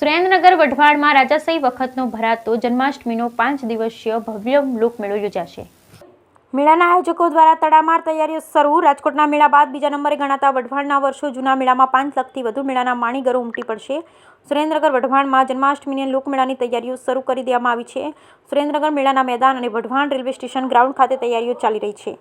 સુરેન્દ્રનગર વઢવાણમાં રાજાશાહી વખતનો ભરાતો જન્માષ્ટમીનો 5 દિવસીય ભવ્ય લોકમેળો યોજાશે। મેળાના આયોજકો દ્વારા તડામાર તૈયારીઓ શરૂ। રાજકોટના મેળા બાદ બીજા નંબરે ગણાતા વઢવાણના વર્ષો જૂના મેળામાં 5 લાખથી વધુ મેળાના માણીગરો ઉમટી પડશે। સુરેન્દ્રનગર વઢવાણમાં જન્માષ્ટમીની લોકમેળાની તૈયારીઓ શરૂ કરી દેવામાં આવી છે। સુરેન્દ્રનગર મેળાના મેદાન અને વઢવાણ રેલવે સ્ટેશન ગ્રાઉન્ડ ખાતે તૈયારીઓ ચાલી રહી છે।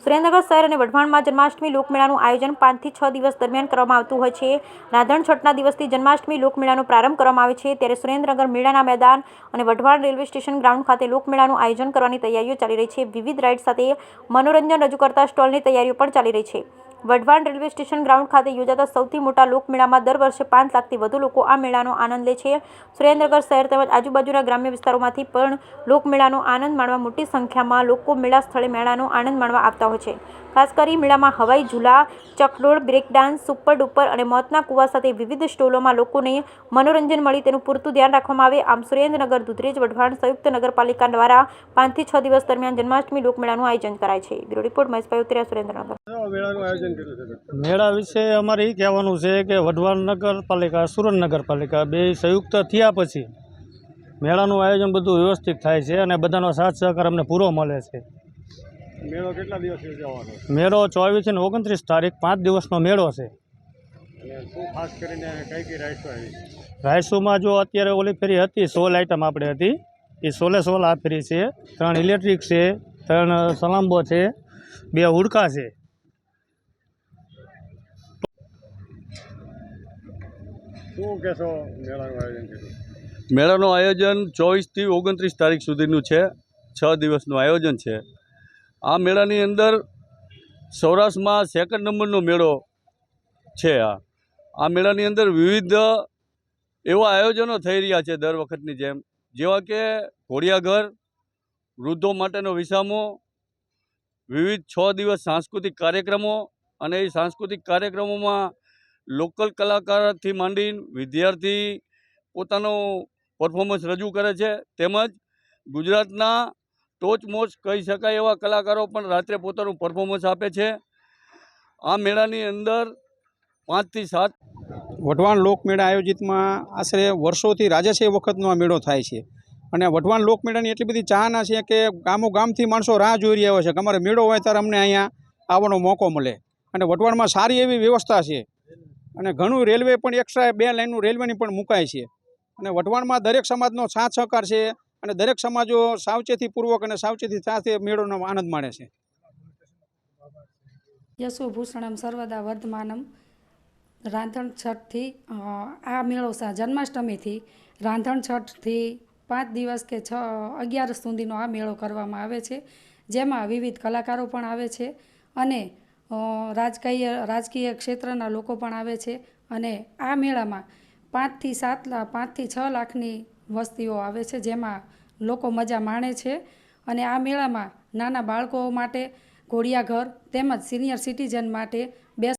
સુરેન્દ્રનગર શહેર અને વઢવાણમાં જન્માષ્ટમી લોકમેળાનું આયોજન 5 થી 6 દિવસ દરમિયાન કરવામાં આવતું હોય છે। રાંધણ છઠના દિવસથી જન્માષ્ટમી લોકમેળાનો પ્રારંભ કરવામાં આવે છે, ત્યારે સુરેન્દ્રનગર મેળાના મેદાન અને વઢવાણ રેલવે સ્ટેશન ગ્રાઉન્ડ ખાતે લોકમેળાનું આયોજન કરવાની તૈયારીઓ ચાલી રહી છે। વિવિધ રાઇડ સાથે મનોરંજન રજૂ કરતા સ્ટોલની તૈયારીઓ પણ ચાલી રહી છે। વઢવાણ રેલવે સ્ટેશન ગ્રાઉન્ડ ખાતે યોજાતા સૌથી મોટા લોકમેળામાં દર વર્ષે 5 લાખથી વધુ લોકો આ મેળાનો આનંદ લે છે। સુરેન્દ્રનગર શહેર તેમજ આજુબાજુના ગ્રામ્ય વિસ્તારોમાંથી પણ લોકમેળાનો આનંદ માણવા મોટી સંખ્યામાં લોકો મેળા સ્થળે મેળાનો આનંદ માણવા આવતા હોય છે। ખાસ કરી મેળામાં હવાઈ ઝૂલા, ચકડોળ, બ્રેક ડાન્સ, સુપર ડુપર અને મોતના કુવા સાથે વિવિધ સ્ટોલોમાં લોકોને મનોરંજન મળી તેનું પૂરતું ધ્યાન રાખવામાં આવે। આમ સુરેન્દ્રનગર, દુધરેજ, વઢવાણ સંયુક્ત નગરપાલિકા દ્વારા 5 થી 6 દિવસ દરમિયાન જન્માષ્ટમી લોકમેળાનું આયોજન કરાય છે। બ્યુરો રિપોર્ટ મહેશભાઈ ઉતરિયા, સુરેન્દ્રનગર। મેળા વિશે અમારે એ કહેવાનું છે કે વઢવાણ નગરપાલિકા, સુરત નગરપાલિકા બે સંયુક્ત થયા પછી મેળાનું આયોજન બધું વ્યવસ્થિત થાય છે અને બધાનો સાથ સહકાર અમને પૂરો મળે છે। મેળો કેટલા દિવસ યોજવાનો? મેળો 24 અને 29 તારીખ 5 દિવસનો મેળો છે। શું ખાસ કરીને કઈ રાઈડ્સ આવી? રાઈડ્સોમાં જો અત્યારે ઓલી ફેરી હતી 16 આઈટમ આપણે હતી, એ 16 આ ફેરી છે। 3 ઇલેક્ટ્રિક છે, 3 સલામ્બો છે, 2 હુડકા છે। શું કહેશો મેળાનું આયોજન કર્યું? મેળાનું આયોજન 24 થી 29 તારીખ સુધીનું છે। 6 દિવસનું આયોજન છે। આ મેળાની અંદર સૌરાષ્ટ્રમાં 2nd નંબરનો મેળો છે। આ મેળાની અંદર વિવિધ એવા આયોજનો થઈ રહ્યા છે દર વખતની જેમ, જેવા કે ઘોડિયાઘર, વૃદ્ધો માટેનો વિસામો, વિવિધ 6 દિવસ સાંસ્કૃતિક કાર્યક્રમો, અને એ સાંસ્કૃતિક કાર્યક્રમોમાં લોકલ કલાકારથી માંડીને વિદ્યાર્થી પોતાનું પરફોર્મન્સ રજૂ કરે છે, તેમજ ગુજરાતના ટોચમોચ કહી શકાય એવા કલાકારો પણ રાત્રે પોતાનું પરફોર્મન્સ આપે છે। આ મેળાની અંદર 5 થી 7 વઢવાણ લોકમેળા આયોજિતમાં આશરે વર્ષોથી રાજાશાહી વખતનો આ મેળો થાય છે અને વઢવાણ લોકમેળાની એટલી બધી ચાહના છે કે ગામોગામથી માણસો રાહ જોઈ રહ્યા હોય છે કે અમારે મેળો હોય ત્યારે અમને અહીંયા આવવાનો મોકો મળે। અને વઢવાણમાં સારી એવી વ્યવસ્થા છે અને ઘણું રેલવે પણ એક્સ્ટ્રા 2 લાઇનનું રેલવેની પણ મુકાય છે અને વઢવાણમાં દરેક સમાજનો સાથ સહકાર છે અને દરેક સમાજો સાવચેતીપૂર્વક અને સાવચેતી સાથે મેળોનો આનંદ માણે છે। યશોભૂષણમ સર્વદા વર્ધમાનમ। રાંધણ છઠથી આ મેળો જન્માષ્ટમીથી રાંધણ છઠથી 5 દિવસ કે 11 સુધીનો આ મેળો કરવામાં આવે છે, જેમાં વિવિધ કલાકારો પણ આવે છે અને રાજકીય ક્ષેત્રના લોકો પણ આવે છે અને આ મેળામાં 5 થી 6 લાખની વસ્તીઓ આવે છે, જેમાં લોકો મજા માણે છે। અને આ મેળામાં નાના બાળકો માટે ઘોડિયાઘર તેમજ સિનિયર સિટીઝન માટે